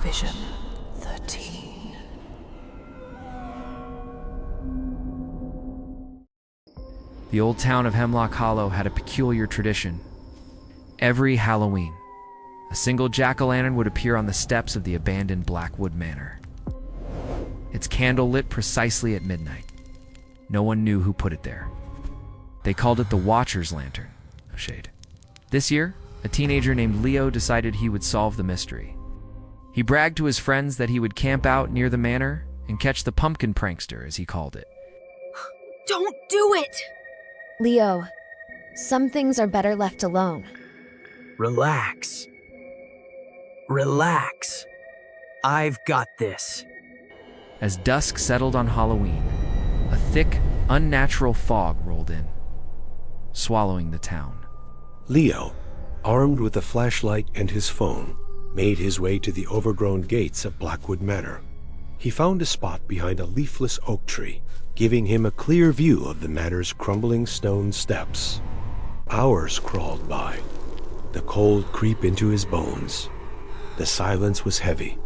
Darkvision 13. The old town of Hemlock Hollow had a peculiar tradition. Every Halloween, a single jack-o'-lantern would appear on the steps of the abandoned Blackwood Manor. Its candle lit precisely at midnight. No one knew who put it there. They called it the Watcher's Lantern. No shade. This year, a teenager named Leo decided he would solve the mystery. He bragged to his friends that he would camp out near the manor and catch the pumpkin prankster, as he called it. Don't do it! Leo, some things are better left alone. Relax. Relax. I've got this. As dusk settled on Halloween, a thick, unnatural fog rolled in, swallowing the town. Leo, armed with a flashlight and his phone, made his way to the overgrown gates of Blackwood Manor. He found a spot behind a leafless oak tree, giving him a clear view of the manor's crumbling stone steps. Hours crawled by, the cold creep into his bones. The silence was heavy,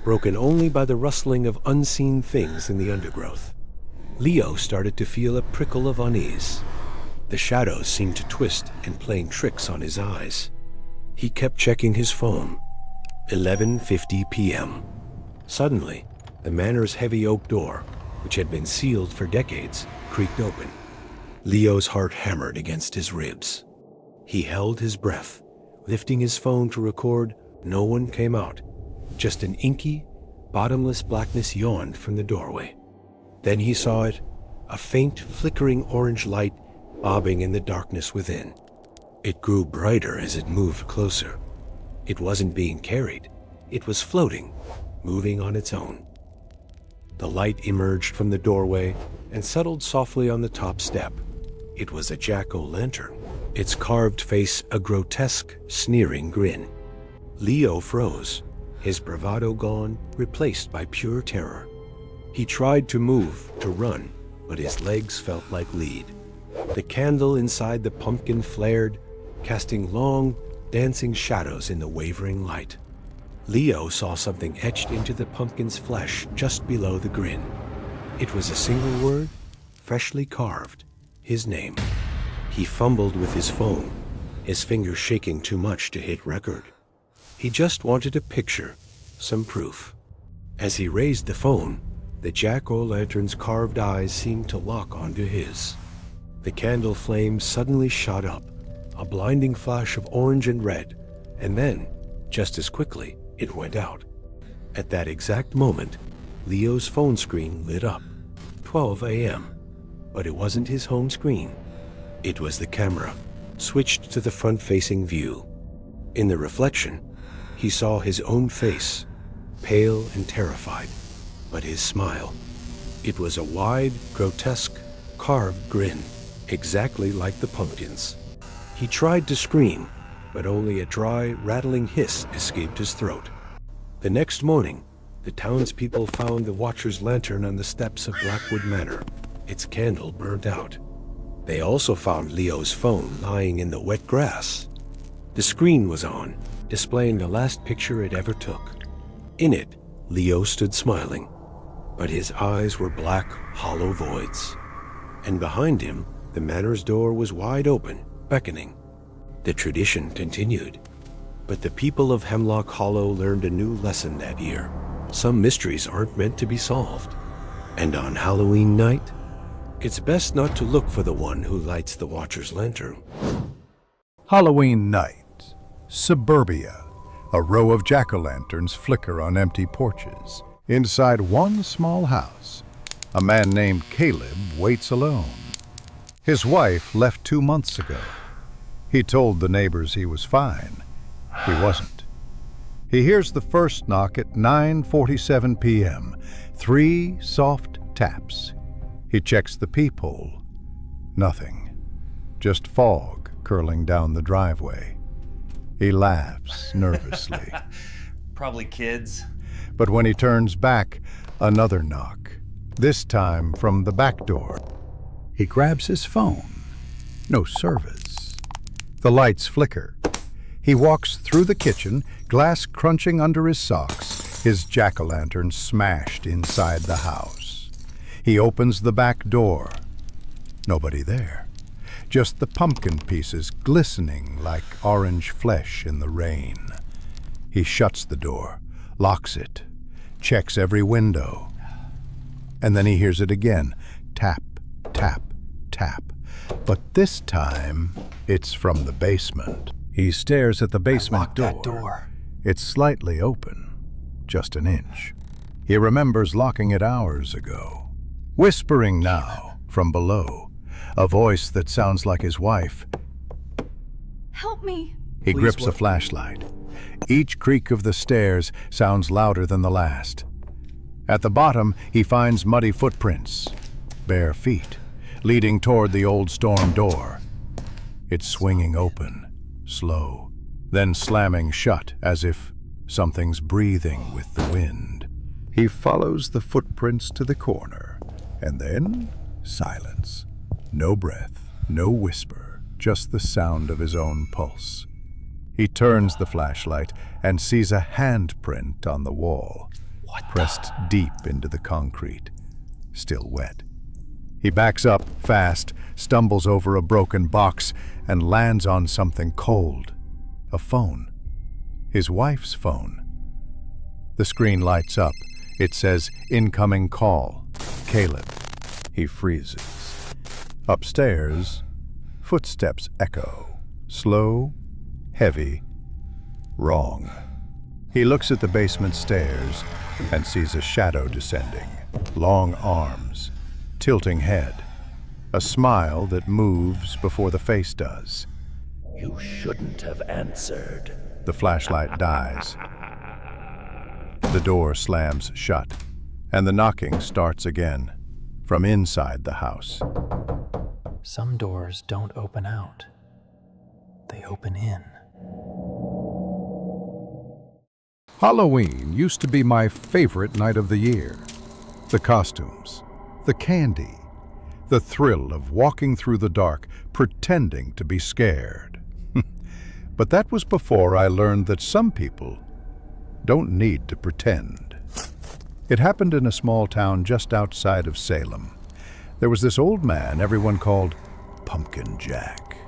broken only by the rustling of unseen things in the undergrowth. Leo started to feel a prickle of unease. The shadows seemed to twist and playing tricks on his eyes. He kept checking his phone. 11:50 p.m. Suddenly, the manor's heavy oak door, which had been sealed for decades, creaked open. Leo's heart hammered against his ribs. He held his breath, lifting his phone to record. No one came out. Just an inky, bottomless blackness yawned from the doorway. Then he saw it, a faint, flickering orange light bobbing in the darkness within. It grew brighter as it moved closer. It wasn't being carried. It was floating, moving on its own. The light emerged from the doorway and settled softly on the top step. It was a jack-o'-lantern, its carved face a grotesque, sneering grin. Leo froze, his bravado gone, replaced by pure terror. He tried to move, to run, but his legs felt like lead. The candle inside the pumpkin flared, casting long, dancing shadows in the wavering light. Leo saw something etched into the pumpkin's flesh just below the grin. It was a single word, freshly carved, his name. He fumbled with his phone, his fingers shaking too much to hit record. He just wanted a picture, some proof. As he raised the phone, the jack-o'-lantern's carved eyes seemed to lock onto his. The candle flame suddenly shot up, a blinding flash of orange and red, and then, just as quickly, it went out. At that exact moment, Leo's phone screen lit up. 12 a.m. But it wasn't his home screen. It was the camera, switched to the front-facing view. In the reflection, he saw his own face, pale and terrified, but his smile. It was a wide, grotesque, carved grin, exactly like the pumpkin's. He tried to scream, but only a dry, rattling hiss escaped his throat. The next morning, the townspeople found the Watcher's Lantern on the steps of Blackwood Manor, its candle burnt out. They also found Leo's phone lying in the wet grass. The screen was on, displaying the last picture it ever took. In it, Leo stood smiling, but his eyes were black, hollow voids. And behind him, the manor's door was wide open, beckoning. The tradition continued. But the people of Hemlock Hollow learned a new lesson that year. Some mysteries aren't meant to be solved. And on Halloween night, it's best not to look for the one who lights the Watcher's Lantern. Halloween night, suburbia. A row of jack-o'-lanterns flicker on empty porches. Inside one small house, a man named Caleb waits alone. His wife left 2 months ago. He told the neighbors he was fine. He wasn't. He hears the first knock at 9:47 p.m. 3 soft taps. He checks the peephole. Nothing. Just fog curling down the driveway. He laughs nervously. Probably kids. But when he turns back, another knock. This time from the back door. He grabs his phone. No service. The lights flicker. He walks through the kitchen, glass crunching under his socks, His jack-o'-lantern smashed inside the house. He opens the back door. Nobody there. Just the pumpkin pieces glistening like orange flesh in the rain. He shuts the door, locks it, checks every window. And then he hears it again. Tap, tap, tap. But this time, it's from the basement. He stares at the basement door. It's slightly open, just an inch. He remembers locking it hours ago. Whispering now, from below, a voice that sounds like his wife. Help me. He grips a flashlight. Each creak of the stairs sounds louder than the last. At the bottom, he finds muddy footprints, bare feet, leading toward the old storm door. It's swinging open, slow, then slamming shut as if something's breathing with the wind. He follows the footprints to the corner, and then silence. No breath, no whisper, just the sound of his own pulse. He turns the flashlight and sees a handprint on the wall, pressed deep into the concrete, still wet. He backs up fast, stumbles over a broken box, and lands on something cold. A phone. His wife's phone. The screen lights up. It says, "Incoming call. Caleb." He freezes. Upstairs, footsteps echo. Slow, heavy, wrong. He looks at the basement stairs and sees a shadow descending. Long arms, tilting head, a smile that moves before the face does. You shouldn't have answered. The flashlight dies. The door slams shut, and the knocking starts again, from inside the house. Some doors don't open out. They open in. Halloween used to be my favorite night of the year. The costumes, the candy, the thrill of walking through the dark, pretending to be scared. But that was before I learned that some people don't need to pretend. It happened in a small town just outside of Salem. There was this old man everyone called Pumpkin Jack.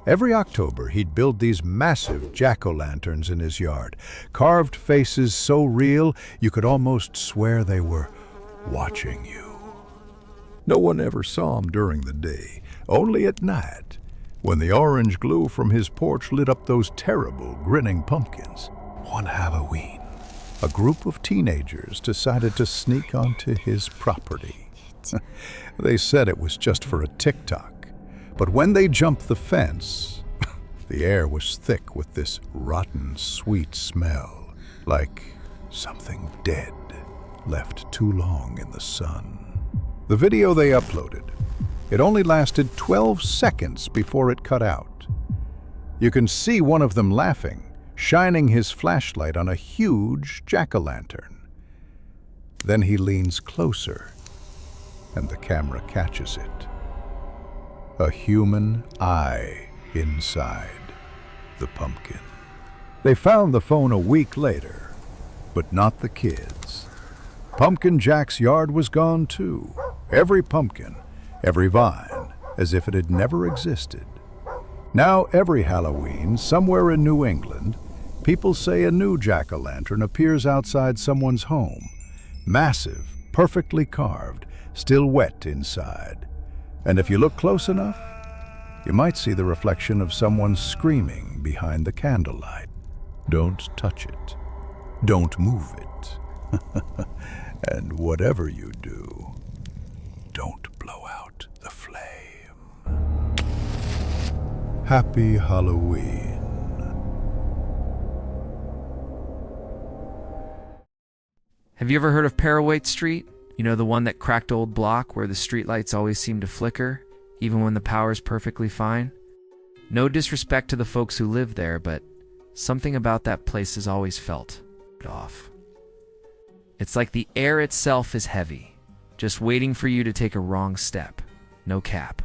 Every October, he'd build these massive jack-o'-lanterns in his yard, carved faces so real you could almost swear they were watching you. No one ever saw him during the day, only at night, when the orange glow from his porch lit up those terrible, grinning pumpkins. One Halloween, a group of teenagers decided to sneak onto his property. They said it was just for a TikTok. But when they jumped the fence, the air was thick with this rotten, sweet smell, like something dead left too long in the sun. The video they uploaded, it only lasted 12 seconds before it cut out. You can see one of them laughing, shining his flashlight on a huge jack-o'-lantern. Then he leans closer, and the camera catches it. A human eye inside the pumpkin. They found the phone a week later, but not the kids. Pumpkin Jack's yard was gone too. Every pumpkin, every vine, as if it had never existed. Now every Halloween, somewhere in New England, people say a new jack-o'-lantern appears outside someone's home. Massive, perfectly carved, still wet inside. And if you look close enough, you might see the reflection of someone screaming behind the candlelight. Don't touch it. Don't move it. And whatever you do, don't blow out the flame. Happy Halloween. Have you ever heard of Paroit Street? You know, the one that cracked old block where the streetlights always seem to flicker, even when the power's perfectly fine? No disrespect to the folks who live there, but something about that place has always felt off. It's like the air itself is heavy, just waiting for you to take a wrong step. No cap.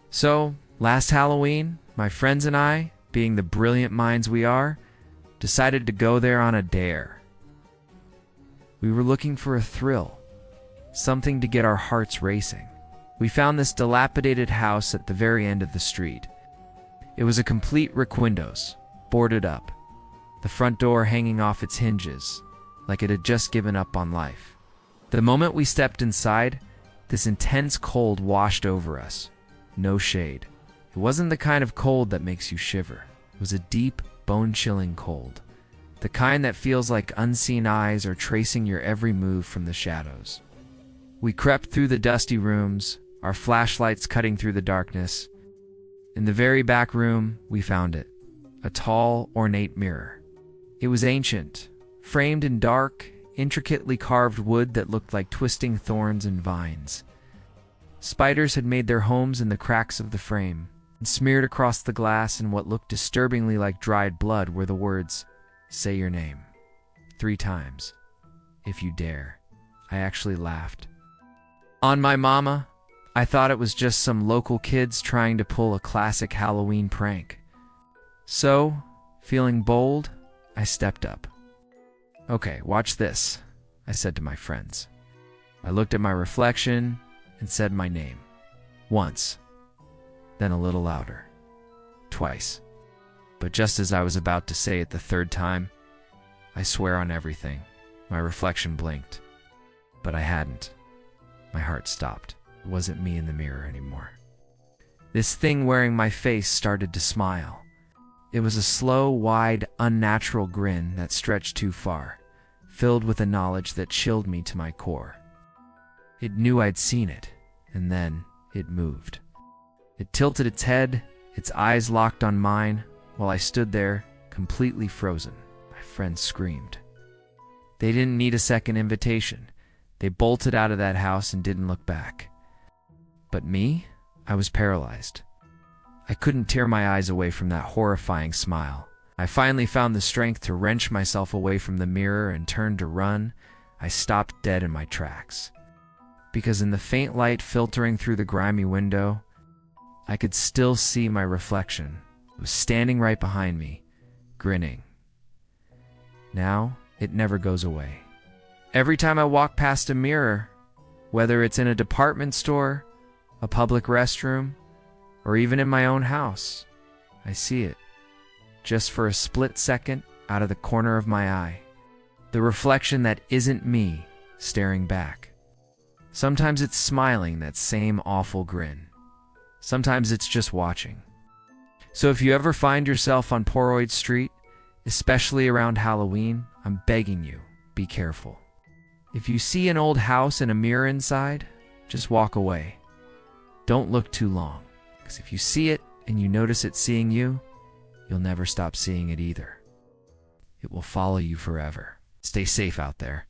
So, last Halloween, my friends and I, being the brilliant minds we are, decided to go there on a dare. We were looking for a thrill, something to get our hearts racing. We found this dilapidated house at the very end of the street. It was a complete requindos, boarded up, the front door hanging off its hinges, like it had just given up on life. The moment we stepped inside, this intense cold washed over us. No shade. It wasn't the kind of cold that makes you shiver. It was a deep, bone-chilling cold. The kind that feels like unseen eyes are tracing your every move from the shadows. We crept through the dusty rooms, our flashlights cutting through the darkness. In the very back room, we found it. A tall, ornate mirror. It was ancient, framed in dark, intricately carved wood that looked like twisting thorns and vines. Spiders had made their homes in the cracks of the frame, and smeared across the glass in what looked disturbingly like dried blood were the words, "Say your name." 3 times. If you dare. I actually laughed. On my mama, I thought it was just some local kids trying to pull a classic Halloween prank. So, feeling bold, I stepped up. "Okay, watch this," I said to my friends. I looked at my reflection and said my name. Once, then a little louder. Twice. But just as I was about to say it the 3rd time, I swear on everything, my reflection blinked. But I hadn't. My heart stopped. It wasn't me in the mirror anymore. This thing wearing my face started to smile. It was a slow, wide, unnatural grin that stretched too far, filled with a knowledge that chilled me to my core. It knew I'd seen it, and then it moved. It tilted its head, its eyes locked on mine, while I stood there, completely frozen. My friends screamed. They didn't need a second invitation. They bolted out of that house and didn't look back. But me? I was paralyzed. I couldn't tear my eyes away from that horrifying smile. I finally found the strength to wrench myself away from the mirror and turn to run. I stopped dead in my tracks. Because in the faint light filtering through the grimy window, I could still see my reflection. It was standing right behind me, grinning. Now, it never goes away. Every time I walk past a mirror, whether it's in a department store, a public restroom, or even in my own house, I see it, just for a split second out of the corner of my eye. The reflection that isn't me staring back. Sometimes it's smiling that same awful grin. Sometimes it's just watching. So if you ever find yourself on Paroit Street, especially around Halloween, I'm begging you, be careful. If you see an old house and a mirror inside, just walk away. Don't look too long, because if you see it and you notice it seeing you, you'll never stop seeing it either. It will follow you forever. Stay safe out there.